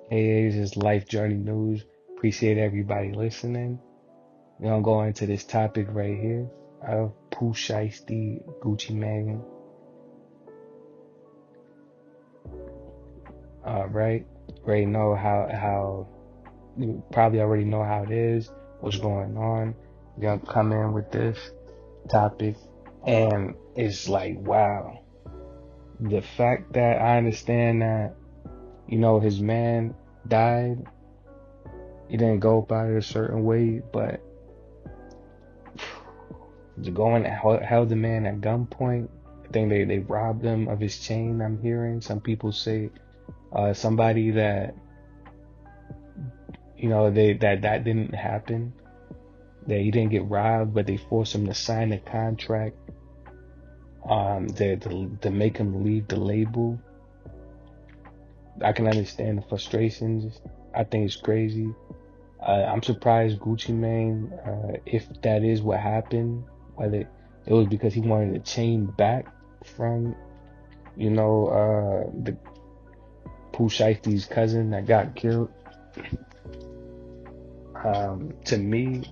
Hey, this is Life Journey News. Appreciate everybody listening. We're gonna go into this topic right here of Pooh Shiesty, Gucci Mane. Right? Already know how you probably already know how it is, what's going on. We're gonna come in with this topic, and it's like, wow, the fact that I understand that, his man died, he didn't go about it a certain way, but to go and held the man at gunpoint. I think they robbed him of his chain. I'm hearing some people say somebody that that didn't happen. That he didn't get robbed, but they forced him to sign a contract to make him leave the label. I can understand the frustrations. I think it's crazy. I'm surprised Gucci Mane, if that is what happened, whether it was because he wanted the chain back from, the Pooh Shiesty's cousin that got killed. To me,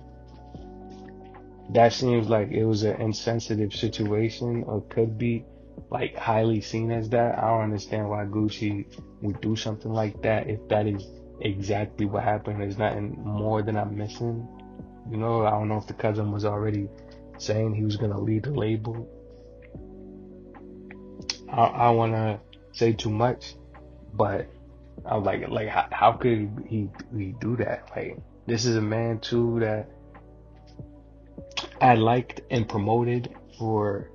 that seems like it was an insensitive situation, or could be like highly seen as that. I don't understand why Gucci would do something like that if that is exactly what happened. There's nothing more than I'm missing. I don't know if the cousin was already saying he was gonna leave the label. I don't wanna say too much, but I'm like how could he do that? Like, this is a man too that I liked and promoted for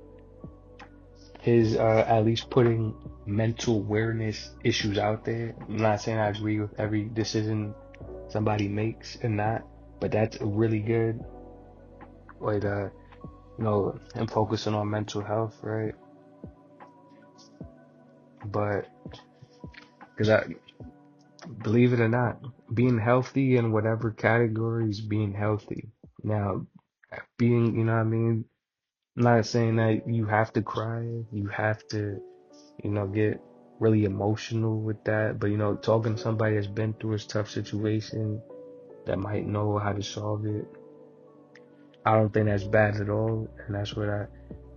his at least putting mental awareness issues out there. I'm not saying I agree with every decision somebody makes and not, but that's a really good way to, him focusing on mental health, right? But because I believe it or not, being healthy in whatever category is being healthy. Now, being, you know what I mean? I'm not saying that you have to cry, you have to, get really emotional with that, but, talking to somebody that's been through a tough situation that might know how to solve it, I don't think that's bad at all. And that's what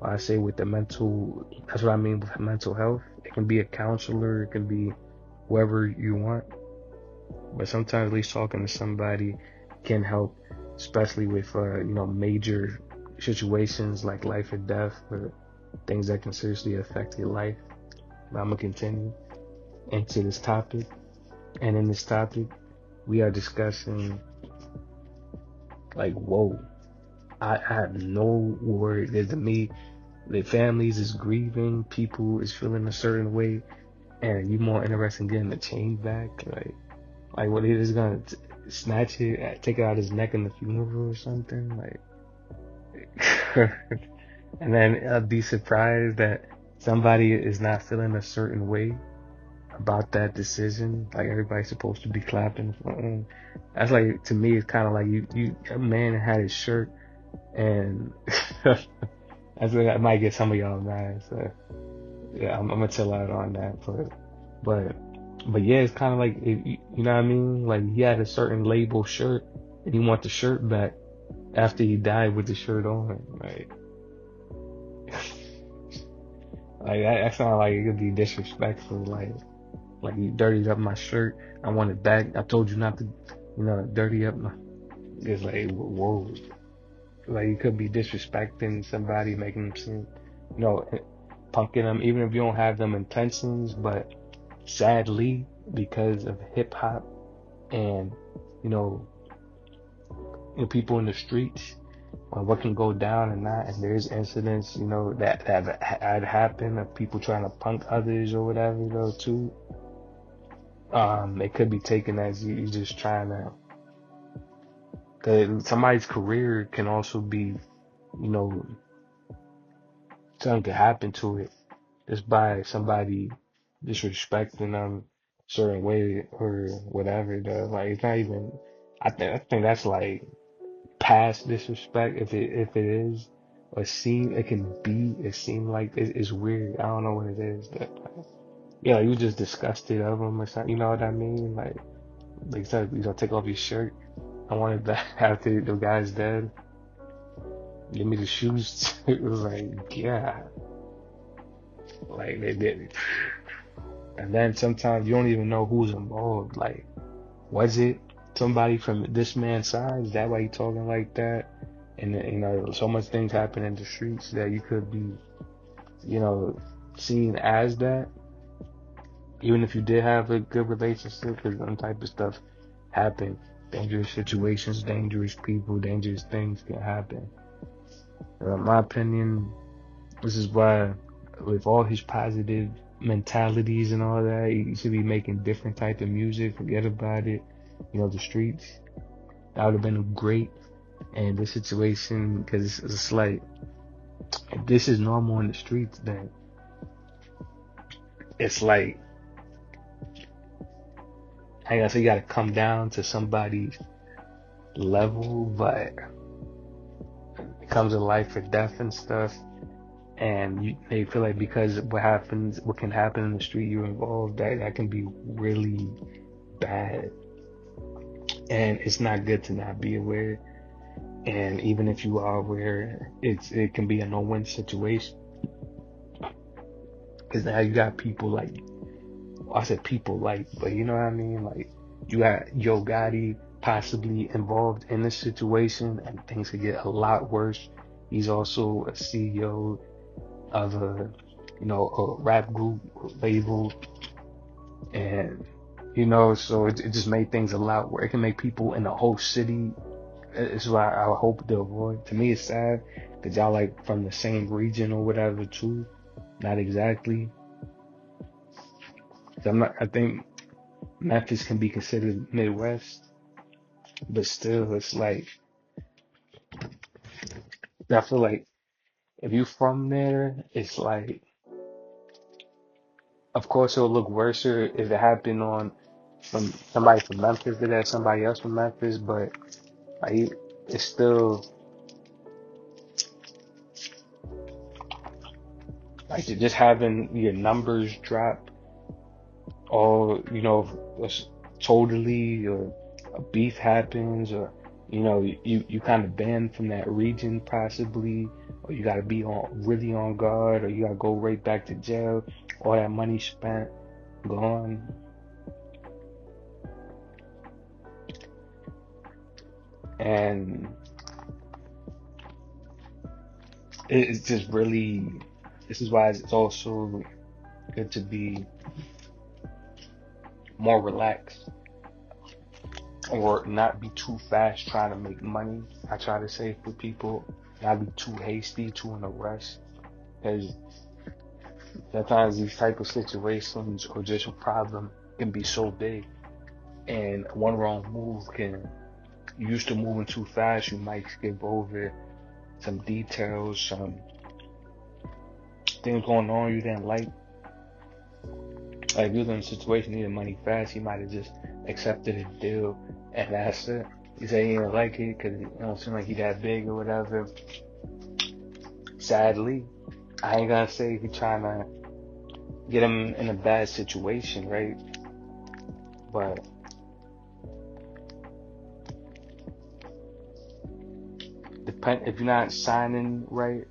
I say with the mental, that's what I mean with mental health. It can be a counselor, it can be whoever you want. But sometimes at least talking to somebody can help, especially with major situations like life or death, or things that can seriously affect your life. But I'm gonna continue into this topic, and in this topic, we are discussing like, whoa, I have no word. There's to me, the families is grieving, people is feeling a certain way, and you more interested in getting the chain back, like what he is gonna snatch it, take it out his neck in the funeral or something, like. And then I'd be surprised that somebody is not feeling a certain way about that decision. Like, everybody's supposed to be clapping for him. That's like, to me, it's kind of like a man had his shirt, and that's what I might get some of y'all mad. So yeah, I'm gonna chill out on that. But but yeah, it's kind of like, you know what I mean? Like, he had a certain label shirt, and he want the shirt back after he died with the shirt on. Like that sounds like it could be disrespectful. Like, you dirtied up my shirt, I want it back. I told you not to, dirty up my. It's like, whoa. Like, you could be disrespecting somebody, making them seem, you know, punking them, even if you don't have them intentions. But sadly, because of hip hop and, you know, people in the streets, on what can go down and not, and there's incidents, that have had happened of people trying to punk others or whatever, though, too. It could be taken as you just trying to, cause somebody's career can also be, you know, something could happen to it just by somebody disrespecting them a certain way or whatever. Though, like, it's not even. I think that's like past disrespect, if it is, or it seem like it's weird. I don't know what it is. That, yeah, you just disgusted of them or something. You know what I mean? Like, Like you said, take off your shirt. I want it back after the guy's dead. Give me the shoes. It was like, yeah, like they did. And then sometimes you don't even know who's involved. Like, was it somebody from this man's side? Is that why he talking like that? And so much things happen in the streets that you could be, seen as that. Even if you did have a good relationship, because some type of stuff happen. Dangerous situations, dangerous people, dangerous things can happen. In my opinion, this is why, with all his positive mentalities and all that, he should be making different type of music. Forget about it. The streets. That would have been great. And this situation, because it's like, if this is normal in the streets, then it's like, I guess you gotta come down to somebody's level, but it comes to life or death and stuff. And they feel like because what can happen in the street, you're involved, that can be really bad. And it's not good to not be aware. And even if you are aware, it can be a no-win situation. Because now you got people like, I said people like, but you know what I mean? Like, you got Yo Gotti possibly involved in this situation, and things could get a lot worse. He's also a CEO of a rap group label, and so it just made things a lot worse. It can make people in the whole city. It's why I hope to avoid. To me, it's sad because y'all like from the same region or whatever too. Not exactly. I think Memphis can be considered Midwest, but still, it's like I feel like if you from there, it's like, of course, it'll look worse if it happened on from somebody from Memphis did that, somebody else from Memphis, but like it's still like just having your numbers drop all, totally, or a beef happens, or you kind of banned from that region possibly, or you got to be really on guard, or you got to go right back to jail, all that money spent gone. And it's just really, this is why it's also good to be more relaxed, or not be too fast trying to make money. I try to say for people, not be too hasty, too in a rush, because sometimes these type of situations or just a problem can be so big, and one wrong move can, used to moving too fast, you might skip over some details, some things going on you didn't like. Like, if you was in a situation needing money fast, he might have just accepted a deal, and that's it. He said he didn't like it because it don't seem like he that big or whatever. Sadly, I ain't gonna say he trying to get him in a bad situation, right? But if you're not signing right,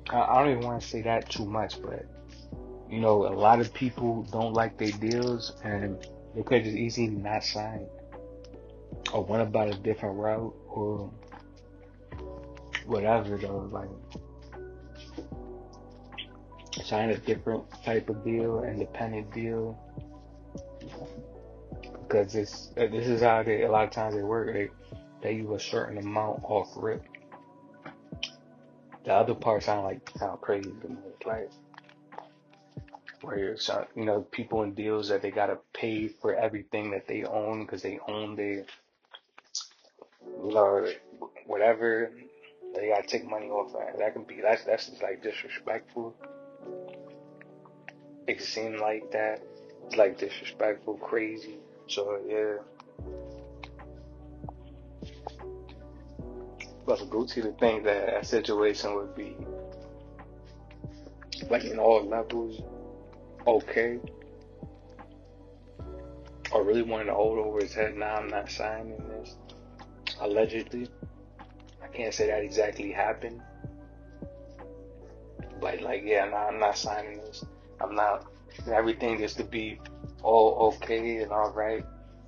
I don't even want to say that too much, but a lot of people don't like their deals, and they could just easily not sign, or went about a different route, or whatever though, like sign a different type of deal, independent deal, because this is how a lot of times they work. They pay you a certain amount off rip. The other part sound crazy to me, like where you're, people in deals that they gotta pay for everything that they own because they own their, whatever. They gotta take money off that. That's just like disrespectful. It can seem like that. It's like disrespectful, crazy. So yeah. But for Gucci to think that situation would be like in all levels okay, or really wanted to hold over his head. Nah, I'm not signing this. Allegedly, I can't say that exactly happened, but like, yeah, nah, I'm not signing this. I'm not. Everything is to be all okay and all right.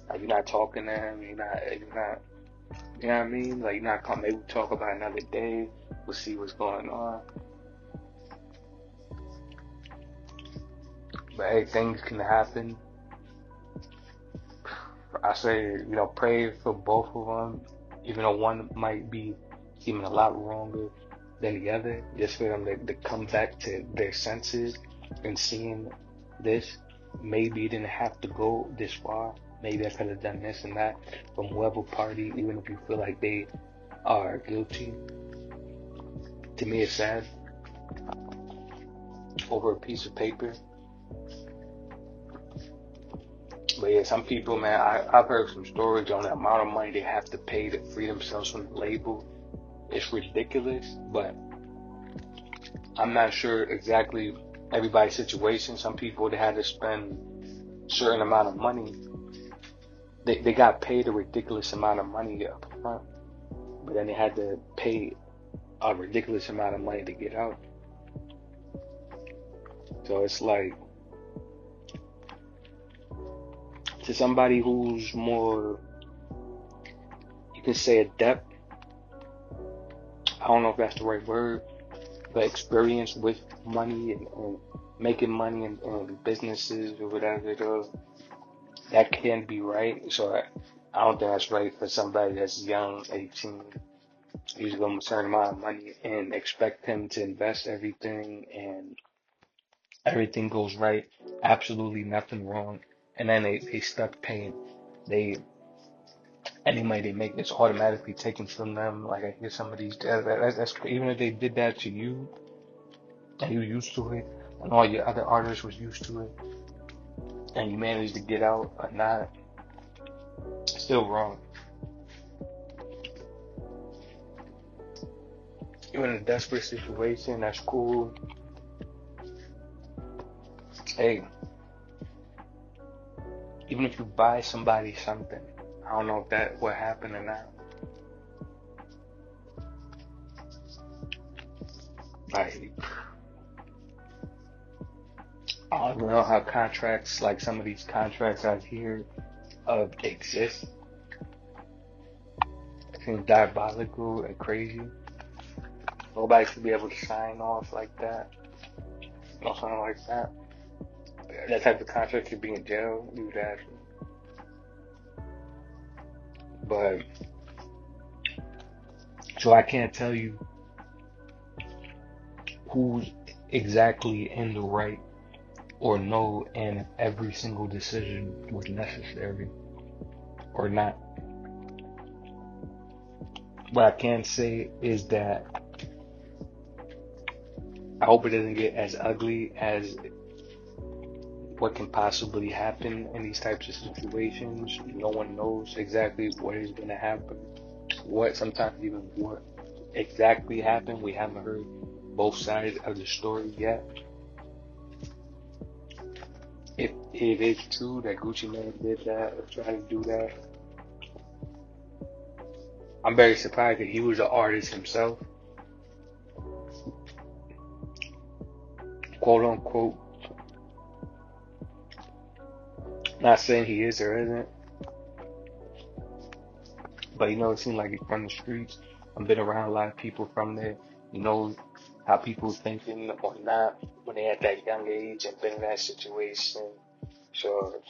Like, you're not talking to him. You're not. You know what I mean? Like, you're not come. Maybe we'll talk about another day. We'll see what's going on. But hey, things can happen. I say, pray for both of them, even though one might be seeming a lot wronger than the other, just for them to come back to their senses and seeing this. Maybe it didn't have to go this far. Maybe I could have done this and that from whoever party, even if you feel like they are guilty. To me, it's sad over a piece of paper. But yeah, some people, man, I've heard some stories on the amount of money they have to pay to free themselves from the label. It's ridiculous, but I'm not sure exactly everybody's situation. Some people, they had to spend a certain amount of money. They got paid a ridiculous amount of money up front, but then they had to pay a ridiculous amount of money to get out. So it's like, to somebody who's more, you could say, adept, I don't know if that's the right word, but experience with money and making money and businesses or whatever it is, that can be right. So I don't think that's right for somebody that's young, 18, who's going to earn a lot of money and expect him to invest everything and everything goes right, absolutely nothing wrong, and then they stuck paying. Any money they make is automatically taken from them. Like, I hear some of these, that's even if they did that to you and you used to it, and all your other artists was used to it, and you managed to get out or not, it's still wrong. You're in a desperate situation, that's cool. Hey, even if you buy somebody something, I don't know if that would happen or not. Like, I don't know how contracts, like some of these contracts out here, exist. It seems diabolical and crazy. Nobody should be able to sign off like that. Something like that. That type of contract should be in jail, you would ask me. But, so I can't tell you who's exactly in the right or no, and if every single decision was necessary or not. What I can say is that I hope it doesn't get as ugly as what can possibly happen in these types of situations. No one knows exactly what is going to happen, sometimes even what exactly happened. We haven't heard both sides of the story yet. If it is true that Gucci Mane did that or tried to do that, I'm very surprised that he was an artist himself, quote unquote. Not saying he is or isn't, but it seems like he's from the streets. I've been around a lot of people from there. How people thinking or not when they at that young age and been in that situation. So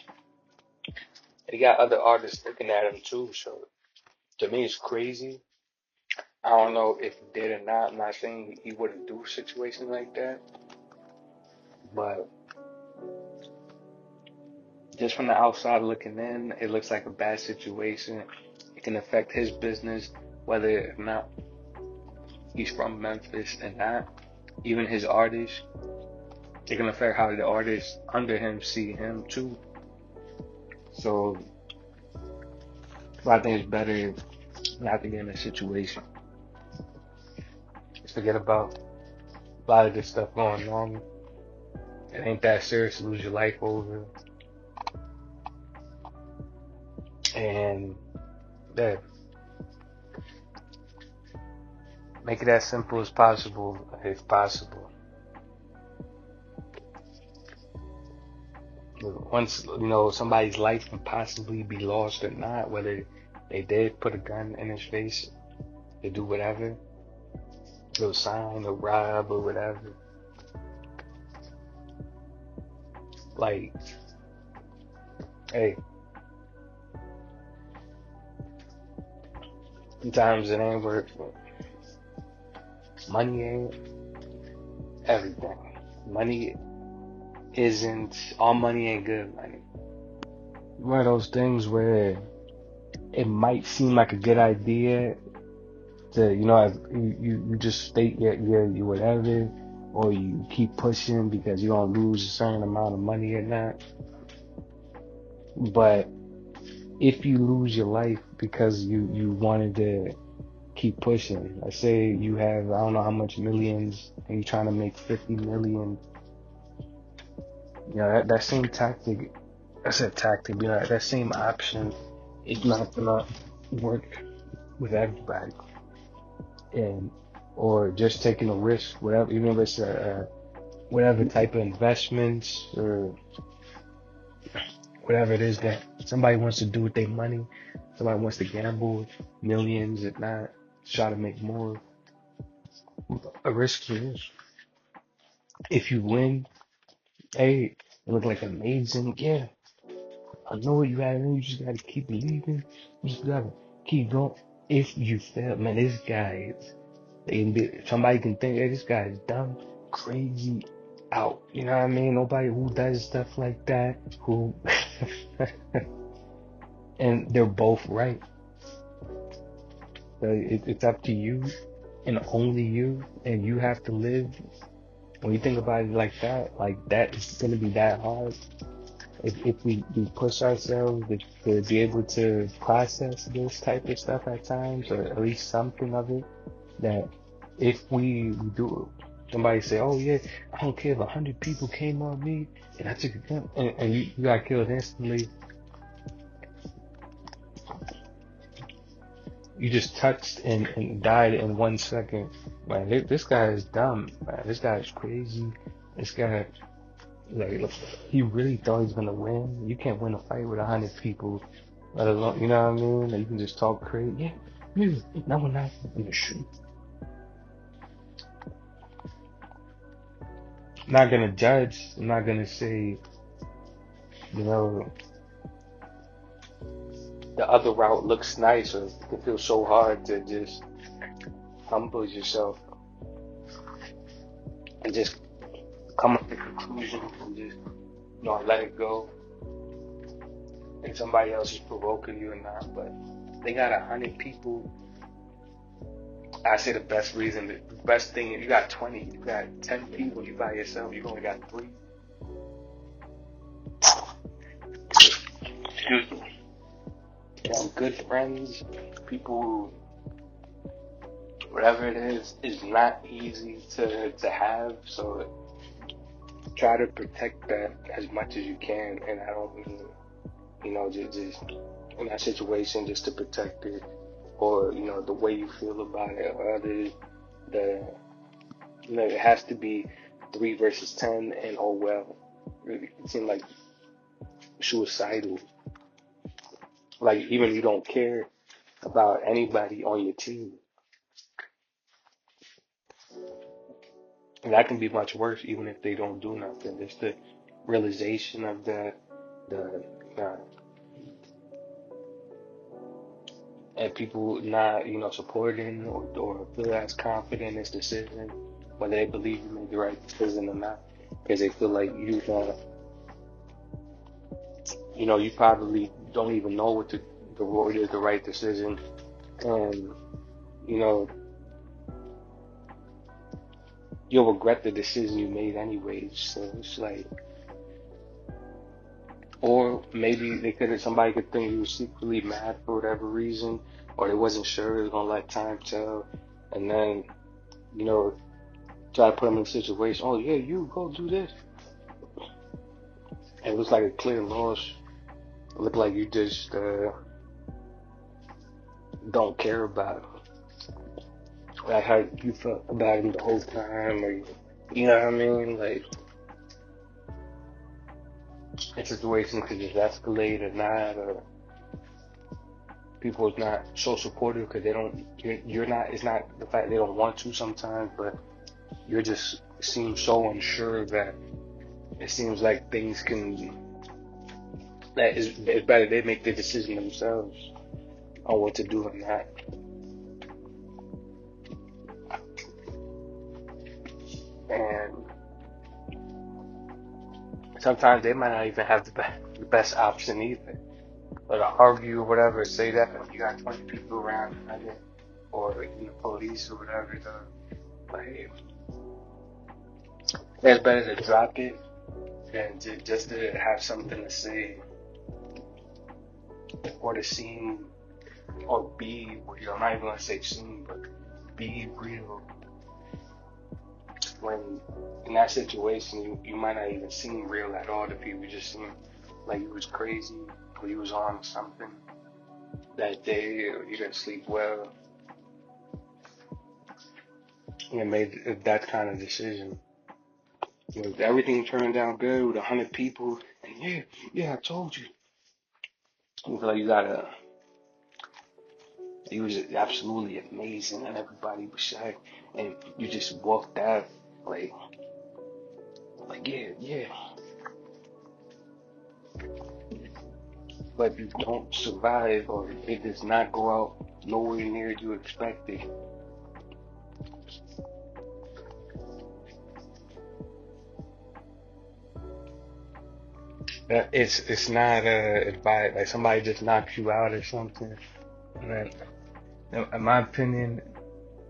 they got other artists looking at him too. So to me, it's crazy. I don't know if he did or not. I'm not saying he wouldn't do situations like that, but just from the outside looking in, it looks like a bad situation. It can affect his business, whether or not he's from Memphis and not. Even his artists, it can affect how the artists under him see him too. So I think it's better not to get in a situation. Just forget about a lot of this stuff going on. It ain't that serious to lose your life over. And yeah, make it as simple as possible, if possible. Once somebody's life can possibly be lost or not, whether they did put a gun in his face to do whatever, to sign or rob or whatever. Like, hey, sometimes it ain't worth it. Money ain't everything. Money isn't all money ain't good money. One of those things where it might seem like a good idea to, if you just state your whatever, or you keep pushing because you don't lose a certain amount of money or not. But if you lose your life because you wanted to keep pushing, let's say you have, I don't know how much millions and you're trying to make 50 million, that same tactic, I said tactic, that same option is not gonna work with everybody. And or just taking a risk, whatever, even if it's whatever type of investments or whatever it is that somebody wants to do with their money. Somebody wants to gamble millions, if not try to make more. A risk it is. If you win, hey, it look like amazing. Yeah, I know what you gotta do. You just gotta keep believing. You just gotta keep going. If you fail, man, this guy somebody can think, hey, this guy is dumb, crazy, out. You know what I mean? Nobody who does stuff like that, who, and they're both right. So it's up to you and only you, and you have to live. When you think about it like that, it's gonna be that hard. If we push ourselves to be able to process this type of stuff at times, or at least something of it, that if we do it, somebody say, oh yeah, I don't care if 100 people came on me and I took a gun and you got killed instantly. You just touched and died in 1 second. Man, this guy is dumb, man. This guy is crazy. This guy, like, he really thought he was gonna win. You can't win a fight with 100 people, let alone, you know what I mean? Like, you can just talk crazy. Yeah, now we're not gonna shoot. I'm not gonna judge. I'm not gonna say, the other route looks nice, or it feels so hard to just humble yourself and just come up to conclusion and just let it go. And somebody else is provoking you or not, but they got 100 people. I say the best thing, you got 20, you got 10 people, you by yourself, you only got 3. Excuse me. Good friends, people who, whatever it is not easy to have. So try to protect that as much as you can. And I don't mean, just in that situation just to protect it, or the way you feel about it, or others. It has to be 3 versus 10, and oh well. Really, it seemed like suicidal. Like, even if you don't care about anybody on your team, and that can be much worse, even if they don't do nothing. It's the realization of that, the and people not, supporting or feel as confident in this decision, whether they believe you made the right decision or not, because they feel like you probably don't even know what is the right decision, and you'll regret the decision you made anyways. So it's like, or maybe somebody could think you were secretly mad for whatever reason, or they wasn't sure, they was gonna let time tell, and then, try to put them in a situation, oh yeah, you go do this. And it looks like a clear loss. It looked like you just, don't care about like how you felt about him the whole time, or you know what I mean? Like, a situation could just escalate or not, or people's not so supportive because they don't. You're not. It's not the fact they don't want to sometimes, but you're just seem so unsure that it seems like things can. That it's better they make the decision themselves on what to do and not. And sometimes they might not even have the best option either. Or to argue or whatever, say that you got 20 people around, or the police or whatever. Like, it's better to drop it than just to have something to say, or to seem, or be, I'm not even going to say seem, but be real. When in that situation, you might not even seem real at all to people. You just seem like you was crazy, or you was on something that day, or you didn't sleep well, and made that kind of decision. Everything turned out good with 100 people, and yeah, I told you. You feel like he was absolutely amazing, and everybody was shy, and you just walked out like, yeah. But if you don't survive, or it does not go out nowhere near you expected, it's not advice. Like somebody just knocks you out or something. And in my opinion,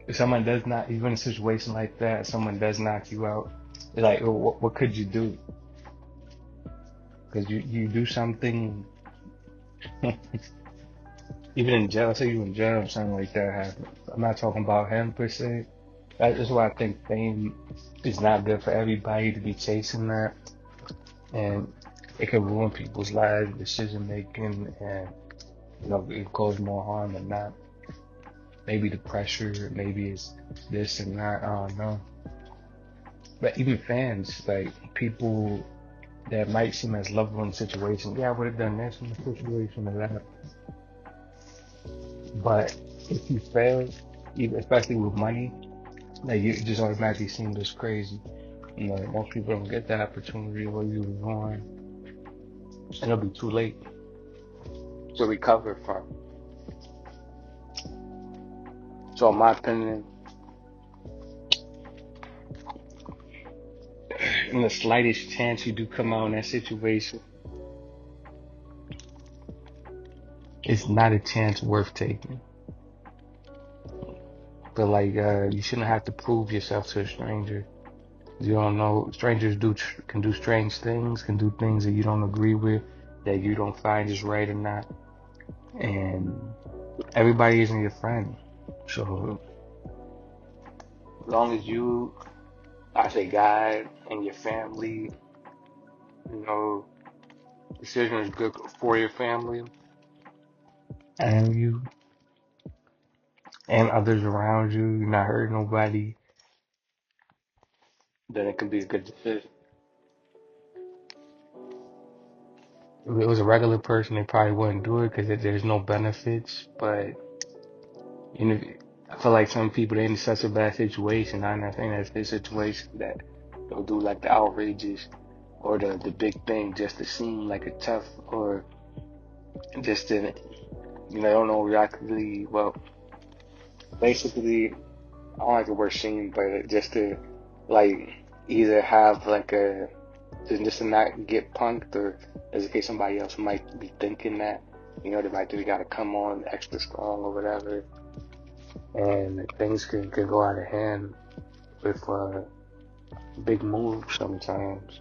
if someone does not, even in a situation like that, someone does knock you out, it's like, well, what could you do? Because you do something, even in jail. Say you in jail or something like that happens. I'm not talking about him per se. That's why I think fame is not good for everybody to be chasing that, and it can ruin people's lives, decision making, and it cause more harm than not. Maybe the pressure, maybe it's this and that. I don't know. But even fans, like people that might seem as lovable in situations, yeah, I would have done this in the situation or that. But if you fail, especially with money, like you just automatically seem this crazy. Most people don't get that opportunity where you was on, and it'll be too late to recover from. So, in my opinion, in the slightest chance you do come out in that situation, it's not a chance worth taking. But like, you shouldn't have to prove yourself to a stranger. You don't know. Strangers can do strange things, can do things that you don't agree with, that you don't find is right or not. And everybody isn't your friend. So as long as I say God and your family, decision is good for your family and you and others around you, you're not hurting nobody, then it can be a good decision. If it was a regular person, they probably wouldn't do it because there's no benefits. But I feel like some people they're in such a bad situation. I'm not saying that's their situation that they'll do like the outrages or the big thing just to seem like a tough or just to don't know exactly. Well, basically, I don't like the word shame, but just to like either have like just to not get punked, or as in case somebody else might be thinking that, they might think they gotta come on extra strong or whatever, and things can go out of hand with big moves sometimes.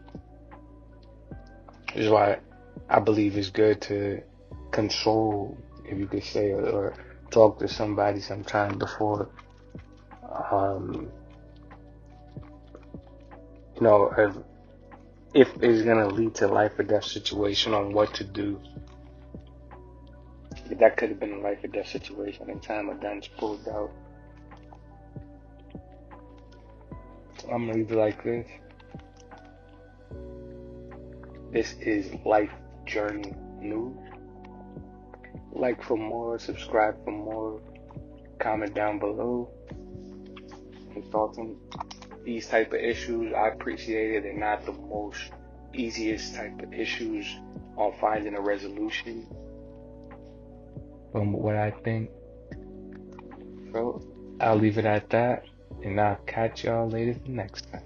This is why I believe it's good to control, if you could say, or talk to somebody sometime before, if it's gonna lead to life or death situation on what to do. That could have been a life or death situation, and time of done pulled out. I'm gonna leave it like this. This is Life Journey News. Like for more, subscribe for more, comment down below. And thoughts on these type of issues. I appreciate it. They're not the most easiest type of issues on finding a resolution from what I think. So I'll leave it at that, and I'll catch y'all later next time.